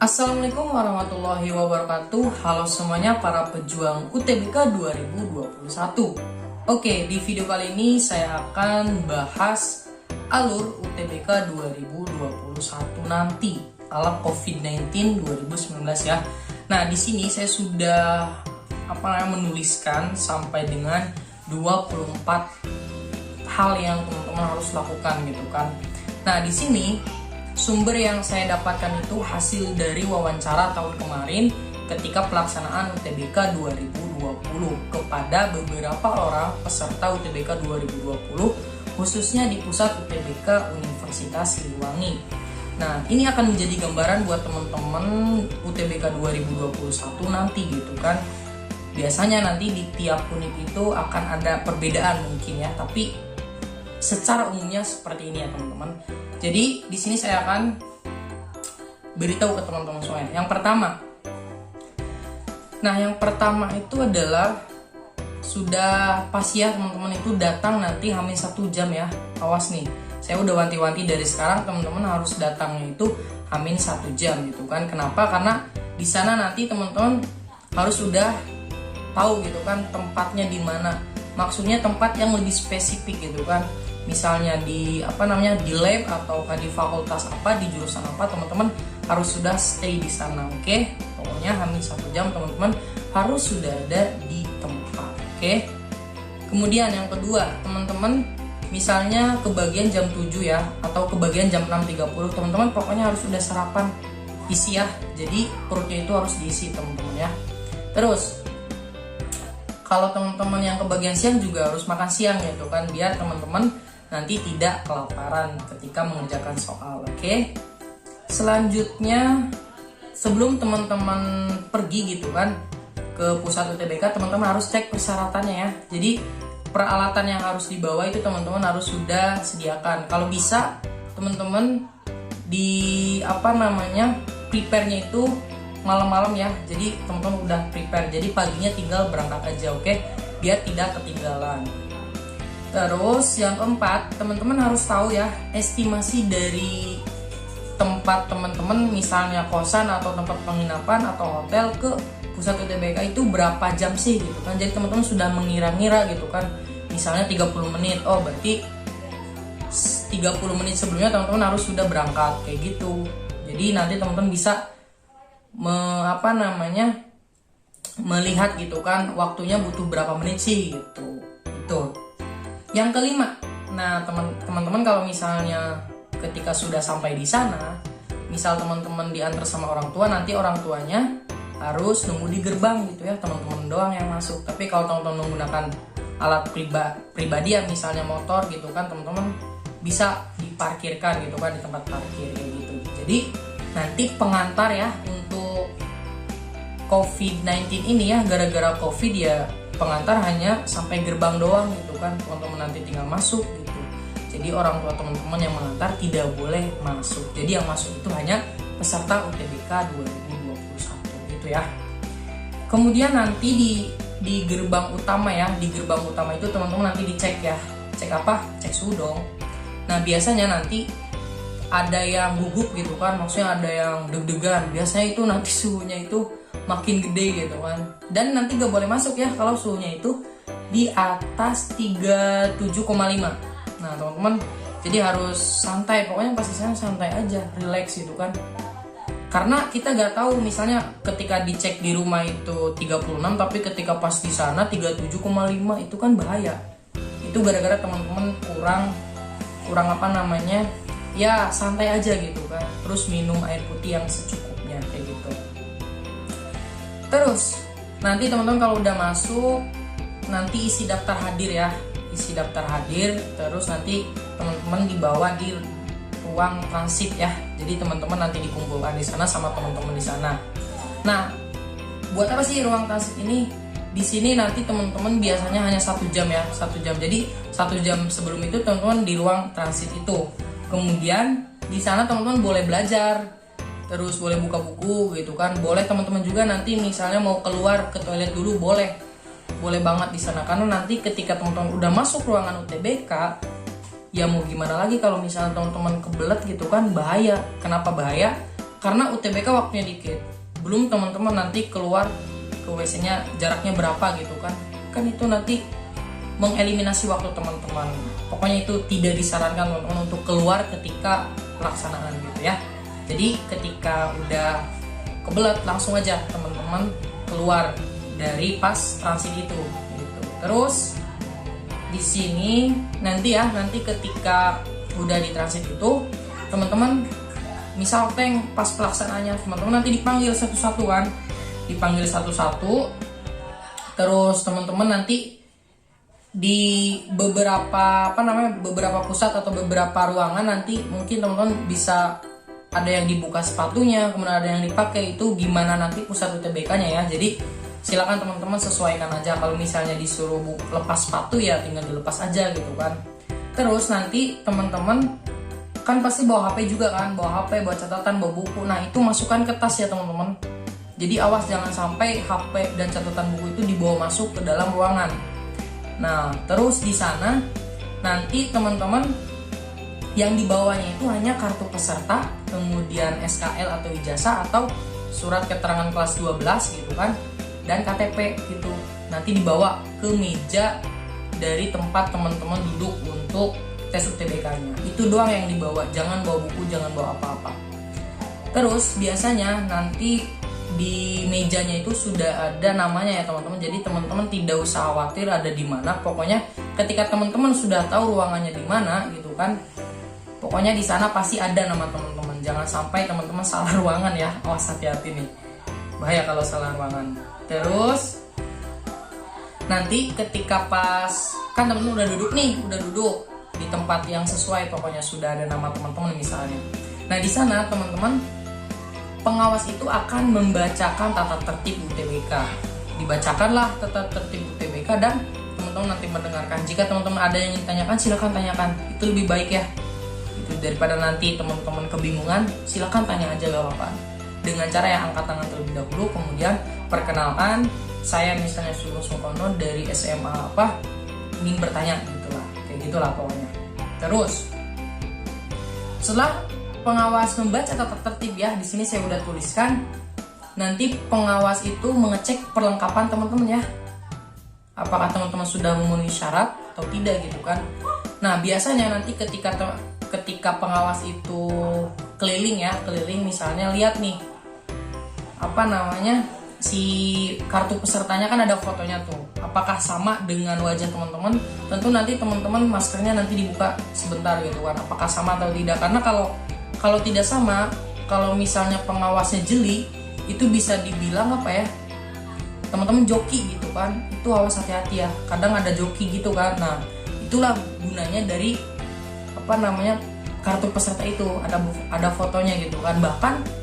Assalamualaikum warahmatullahi wabarakatuh. Halo semuanya para pejuang UTBK 2021. Oke, di video kali ini saya akan bahas alur UTBK 2021 nanti ala COVID-19 2019 ya. Nah, di sini saya sudah menuliskan sampai dengan 24 hal yang teman-teman harus lakukan gitu kan. Nah, di sini sumber yang saya dapatkan itu hasil dari wawancara tahun kemarin ketika pelaksanaan UTBK 2020 kepada beberapa orang peserta UTBK 2020 khususnya di pusat UTBK Universitas Siliwangi. Nah, ini akan menjadi gambaran buat teman-teman UTBK 2021 nanti gitu kan. Biasanya nanti di tiap unit itu akan ada perbedaan mungkin ya, tapi secara umumnya seperti ini ya teman-teman. Jadi di sini saya akan beritahu ke teman-teman semuanya. Yang pertama itu adalah sudah pasti ya teman-teman itu datang nanti hamin 1 jam ya. Awas nih, saya udah wanti-wanti dari sekarang teman-teman harus datangnya itu hamin 1 jam gitu kan. Kenapa? Karena di sana nanti teman-teman harus sudah tahu gitu kan tempatnya di mana. Maksudnya tempat yang lebih spesifik gitu kan. Misalnya di di lab atau di fakultas apa, di jurusan apa, teman-teman harus sudah stay di sana, oke? Pokoknya hamin 1 jam teman-teman harus sudah ada di tempat, oke? Kemudian yang kedua, teman-teman misalnya kebagian jam 7 ya, atau kebagian jam 6.30, teman-teman pokoknya harus sudah sarapan isi ya. Jadi perutnya itu harus diisi teman-teman ya. Terus kalau teman-teman yang kebagian siang juga harus makan siang gitu kan, biar teman-teman nanti tidak kelaparan ketika mengerjakan soal, oke? Selanjutnya, sebelum teman-teman pergi gitu kan ke pusat UTBK, teman-teman harus cek persyaratannya ya. Jadi peralatan yang harus dibawa itu teman-teman harus sudah sediakan. Kalau bisa teman-teman di prepare-nya itu malam-malam ya. Jadi teman-teman udah prepare. Jadi paginya tinggal berangkat aja, oke? Biar tidak ketinggalan. Terus yang keempat, teman-teman harus tahu ya estimasi dari tempat teman-teman, misalnya kosan atau tempat penginapan atau hotel ke pusat UTBK itu berapa jam sih gitu kan. Jadi teman-teman sudah mengira-ngira gitu kan. Misalnya 30 menit, oh berarti 30 menit sebelumnya teman-teman harus sudah berangkat kayak gitu. Jadi nanti teman-teman bisa melihat gitu kan waktunya butuh berapa menit sih gitu. Itu. Yang kelima, nah teman-teman kalau misalnya ketika sudah sampai di sana, misal teman-teman diantar sama orang tua, nanti orang tuanya harus nunggu di gerbang gitu ya, teman-teman doang yang masuk. Tapi kalau teman-teman menggunakan alat pribadi ya, misalnya motor gitu kan, teman-teman bisa diparkirkan gitu kan di tempat parkir kayak gitu. Jadi nanti pengantar ya untuk COVID-19 ini ya, gara-gara COVID ya pengantar hanya sampai gerbang doang gitu kan, teman-teman nanti tinggal masuk gitu. Jadi orang tua teman-teman yang mengantar tidak boleh masuk. Jadi yang masuk itu hanya peserta UTBK 2021 gitu ya. Kemudian nanti di gerbang utama ya, di gerbang utama itu teman-teman nanti dicek ya. Cek apa? Cek suhu dong. Nah biasanya nanti ada yang gugup gitu kan, maksudnya ada yang deg-degan. Biasanya itu nanti suhunya itu makin gede gitu kan. Dan nanti gak boleh masuk ya kalau suhunya itu di atas 37,5. Nah teman-teman jadi harus santai, pokoknya pasti santai aja, relax gitu kan. Karena kita gak tahu misalnya ketika dicek di rumah itu 36, tapi ketika pas di sana 37,5 itu kan bahaya. Itu gara-gara teman-teman kurang ya santai aja gitu kan. Terus minum air putih yang secukupnya kayak gitu. Terus nanti teman-teman kalau udah masuk, nanti isi daftar hadir ya, isi daftar hadir. Terus nanti teman-teman dibawa di ruang transit ya. Jadi teman-teman nanti dikumpulkan di sana sama teman-teman di sana. Nah, buat apa sih ruang transit ini? Di sini nanti teman-teman biasanya hanya 1 jam ya, 1 jam. Jadi 1 jam sebelum itu teman-teman di ruang transit itu. Kemudian di sana teman-teman boleh belajar, terus boleh buka buku gitu kan. Boleh teman-teman juga nanti misalnya mau keluar ke toilet dulu, boleh banget di sana. Karena nanti ketika teman-teman udah masuk ruangan UTBK, ya mau gimana lagi kalau misalnya teman-teman kebelet gitu kan, bahaya. Kenapa bahaya? karena UTBK waktunya dikit, belum teman-teman nanti keluar ke WC-nya jaraknya berapa gitu kan itu nanti mengeliminasi waktu teman-teman. Pokoknya itu tidak disarankan teman-teman untuk keluar ketika pelaksanaan gitu ya. Jadi ketika udah kebelet langsung aja teman-teman keluar dari pas transit itu gitu. Terus di sini nanti ketika udah di transit itu teman-teman misal pas pelaksanaannya teman-teman nanti dipanggil satu-satu kan, dipanggil satu-satu. Terus teman-teman nanti di beberapa beberapa pusat atau beberapa ruangan nanti mungkin teman-teman bisa ada yang dibuka sepatunya, kemudian ada yang dipakai, itu gimana nanti pusat UTBK-nya ya. Jadi silakan teman-teman sesuaikan aja. Kalau misalnya disuruh lepas sepatu ya tinggal dilepas aja gitu kan. Terus nanti teman-teman kan pasti bawa HP juga kan, bawa HP, bawa catatan, bawa buku. Nah itu masukkan ke tas ya teman-teman. Jadi awas jangan sampai HP dan catatan buku itu dibawa masuk ke dalam ruangan. Nah terus di sana nanti teman-teman yang dibawanya itu hanya kartu peserta, kemudian SKL atau ijazah atau surat keterangan kelas 12 gitu kan, dan KTP gitu. Nanti dibawa ke meja dari tempat teman-teman duduk untuk tes UTBK-nya. Itu doang yang dibawa, jangan bawa buku, jangan bawa apa-apa. Terus biasanya nanti di mejanya itu sudah ada namanya ya teman-teman. Jadi teman-teman tidak usah khawatir ada di mana. Pokoknya ketika teman-teman sudah tahu ruangannya di mana gitu kan, pokoknya di sana pasti ada nama teman-teman. Jangan sampai teman-teman salah ruangan ya. Awas, hati-hati nih. Bahaya kalau salah ruangan. Terus nanti ketika pas kan teman-teman udah duduk di tempat yang sesuai, pokoknya sudah ada nama teman-teman misalnya. Nah di sana teman-teman pengawas itu akan membacakan tata tertib UTBK. Dibacakanlah tata tertib UTBK dan teman-teman nanti mendengarkan. Jika teman-teman ada yang ingin tanyakan, silakan tanyakan. Itu lebih baik ya. Itu daripada nanti teman-teman kebingungan, silakan tanya aja gak apa-apa. Dengan cara yang angkat tangan terlebih dahulu, kemudian perkenalkan, saya misalnya Sugeng Sukono dari SMA apa, ingin bertanya gitulah. Kayak gitulah pokoknya. Terus setelah pengawas membaca tata tertib ya, di sini saya udah tuliskan. Nanti pengawas itu mengecek perlengkapan teman-teman ya. Apakah teman-teman sudah memenuhi syarat atau tidak gitu kan. Nah, biasanya nanti ketika pengawas itu keliling misalnya lihat nih si kartu pesertanya kan ada fotonya tuh. Apakah sama dengan wajah teman-teman? Tentu nanti teman-teman maskernya nanti dibuka sebentar gitu kan. Apakah sama atau tidak? Karena kalau tidak sama, kalau misalnya pengawasnya jeli, itu bisa dibilang teman-teman joki gitu kan. Itu awas, hati-hati ya. Kadang ada joki gitu kan. Nah, itulah gunanya dari kartu peserta itu, ada fotonya gitu kan. Bahkan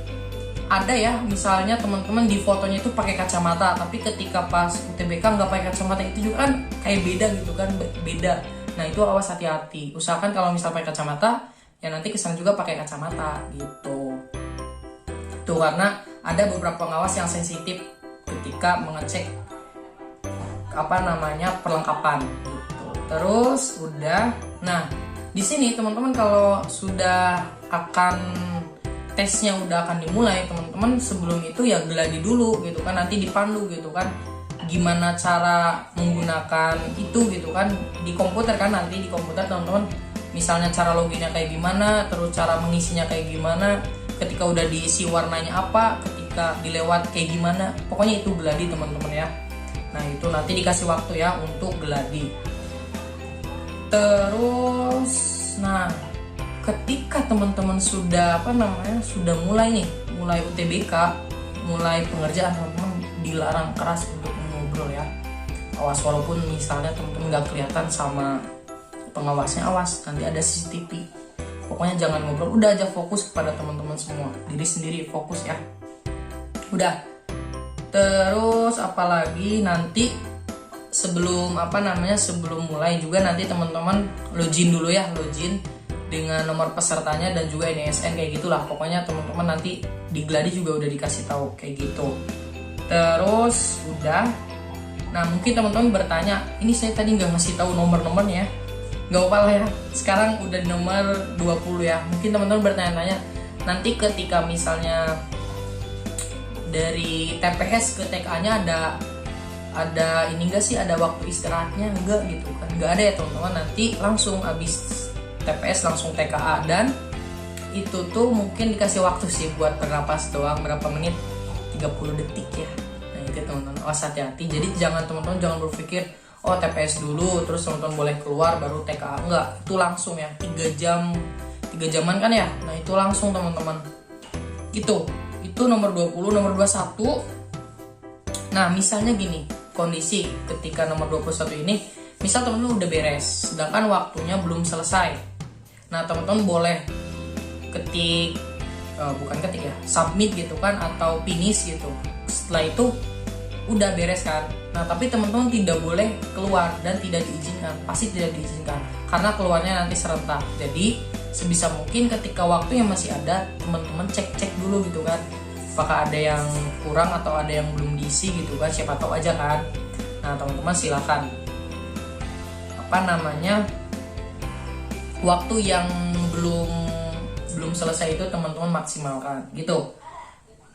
ada ya misalnya teman-teman di fotonya itu pakai kacamata, tapi ketika pas UTBK nggak pakai kacamata, itu juga kan kayak beda gitu kan, beda. Nah itu awas, hati-hati. Usahakan kalau misal pakai kacamata ya nanti kesan juga pakai kacamata gitu. Tuh, karena ada beberapa pengawas yang sensitif ketika mengecek perlengkapan gitu. Terus udah. Nah, di sini teman-teman kalau sudah akan tesnya udah akan dimulai, teman-teman sebelum itu ya geladi dulu gitu kan, nanti dipandu gitu kan gimana cara menggunakan itu gitu kan di komputer kan. Nanti di komputer teman-teman misalnya cara loginnya kayak gimana, terus cara mengisinya kayak gimana, ketika udah diisi warnanya apa, ketika dilewat kayak gimana, pokoknya itu geladi teman-teman ya. Nah itu nanti dikasih waktu ya untuk geladi. Terus nah ketika teman-teman sudah sudah mulai UTBK, mulai pengerjaan, teman-teman dilarang keras untuk ngobrol ya. Awas, walaupun misalnya teman-teman nggak kelihatan sama pengawasnya, awas nanti ada CCTV. Pokoknya jangan ngobrol, udah aja fokus kepada teman-teman semua, diri sendiri fokus ya. Udah. Terus apalagi nanti sebelum mulai juga nanti teman-teman login dulu ya, login dengan nomor pesertanya dan juga NISN kayak gitulah. Pokoknya teman-teman nanti di gladi juga udah dikasih tahu kayak gitu. Terus udah. Nah mungkin teman-teman bertanya, ini saya tadi nggak ngasih tahu nomor-nomornya ya. Nggak apa-apa lah ya, sekarang udah di nomor 20 ya. Mungkin teman-teman bertanya-tanya, nanti ketika misalnya dari TPS ke TKA-nya ada ini enggak sih, ada waktu istirahatnya enggak gitu kan? Enggak ada ya teman-teman. Nanti langsung habis TPS langsung TKA, dan itu tuh mungkin dikasih waktu sih buat bernapas doang, berapa menit, 30 detik ya. Nah itu teman-teman, awas hati-hati. Jadi jangan teman-teman jangan berpikir oh TPS dulu terus teman-teman boleh keluar baru TKA. Enggak, itu langsung ya, 3 jaman kan ya. Nah itu langsung teman-teman. Itu nomor 20. Nomor 21, nah misalnya gini kondisi ketika nomor 21 ini, misal teman-teman udah beres sedangkan waktunya belum selesai. Nah teman-teman boleh submit gitu kan, atau finish gitu. Setelah itu udah beres kan. Nah tapi teman-teman tidak boleh keluar dan tidak diizinkan, pasti tidak diizinkan karena keluarnya nanti serentak. Jadi sebisa mungkin ketika waktu yang masih ada, teman-teman cek dulu gitu kan, apakah ada yang kurang atau ada yang belum diisi gitu kan, siapa tahu aja kan. Nah teman-teman silakan waktu yang belum selesai itu teman-teman maksimalkan gitu.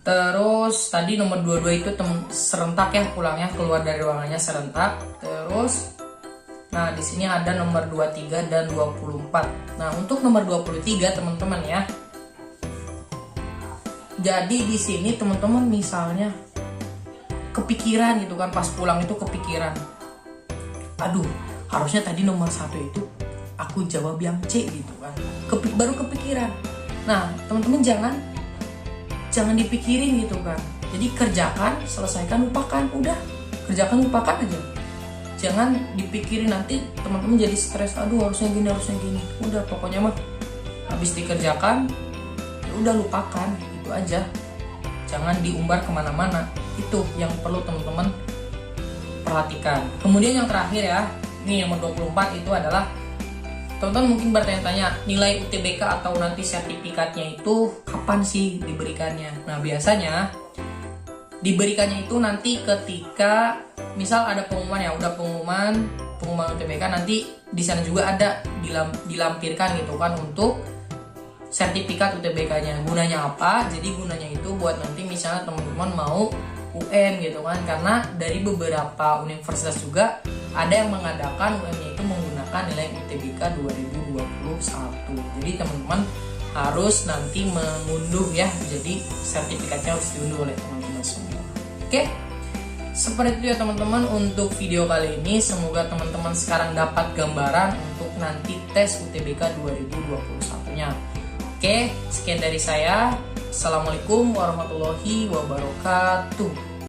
Terus tadi nomor 22 itu serentak ya pulangnya, keluar dari ruangannya serentak. Terus nah di sini ada nomor 23 dan 24. Nah untuk nomor 23 teman-teman ya, jadi di sini teman-teman misalnya kepikiran gitu kan, pas pulang itu kepikiran, aduh harusnya tadi nomor 1 itu aku jawab yang C gitu kan, baru kepikiran. Nah teman-teman jangan dipikirin gitu kan. Jadi kerjakan, selesaikan, lupakan, udah kerjakan lupakan aja. Jangan dipikirin, nanti teman-teman jadi stres, aduh harusnya gini. Udah pokoknya mah habis dikerjakan ya udah lupakan, itu aja. Jangan diumbar kemana-mana. Itu yang perlu teman-teman perhatikan. Kemudian yang terakhir ya, ini nomor 24 itu adalah, teman-teman mungkin bertanya-tanya nilai UTBK atau nanti sertifikatnya itu kapan sih diberikannya. Nah biasanya diberikannya itu nanti ketika misal ada pengumuman ya, udah pengumuman UTBK, nanti di sana juga ada dilampirkan gitu kan untuk sertifikat UTBK-nya. Gunanya apa? Jadi gunanya itu buat nanti misalnya teman-teman mau UN gitu kan, karena dari beberapa universitas juga ada yang mengadakan UN-nya itu menggunakan nilai UTBK 2021. Jadi teman-teman harus nanti mengunduh ya, jadi sertifikatnya harus diunduh oleh teman-teman semua. Oke, seperti itu ya teman-teman untuk video kali ini. Semoga teman-teman sekarang dapat gambaran untuk nanti tes UTBK 2021-nya. Oke, sekian dari saya. Assalamualaikum warahmatullahi wabarakatuh.